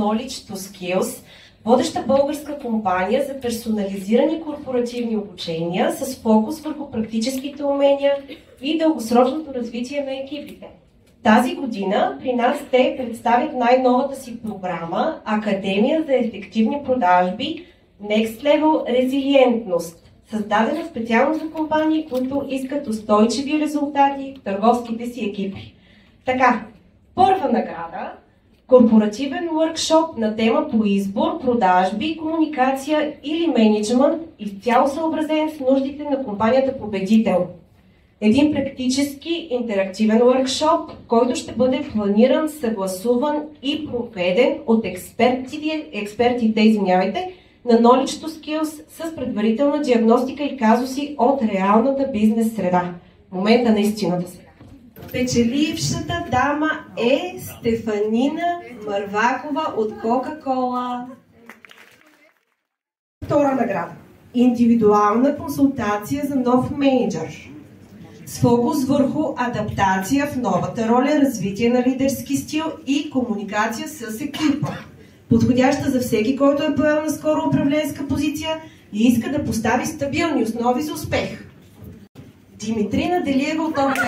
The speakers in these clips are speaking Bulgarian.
Knowledge to Skills, водеща българска компания за персонализирани корпоративни обучения с фокус върху практическите умения и дългосрочното развитие на екипите. Тази година при нас те представят най-новата си програма Академия за ефективни продажби Next Level Резилиентност, създадена специално за компании, които искат устойчиви резултати в търговските си екипи. Така, първа награда – корпоративен workshop на тема по избор, продажби, комуникация или мениджмънт, изцяло съобразен с нуждите на компанията победител. Един практически интерактивен workshop, който ще бъде планиран, съгласуван и проведен от експертите на Knowledge to Skills с предварителна диагностика и казуси от реалната бизнес среда. В момента наистина да се. Печелившата дама е Стефанина Мървакова от Кока-Кола. Втора награда. Индивидуална консултация за нов мениджър. С фокус върху адаптация в новата роля, развитие на лидерски стил и комуникация с екипа. Подходяща за всеки, който е поел наскоро управленска позиция и иска да постави стабилни основи за успех. Димитрина Делиева от ОМП.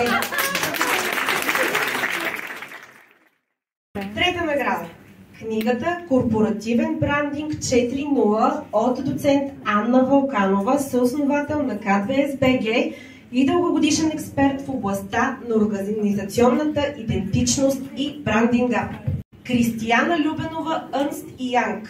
Трета награда. Книгата Корпоративен брандинг 4.0 от доцент Анна Вълканова, съосновател на K2S.BG и дългогодишен експерт в областта на организационната идентичност и брандинга. Кристияна Любенова, Ernst & Young.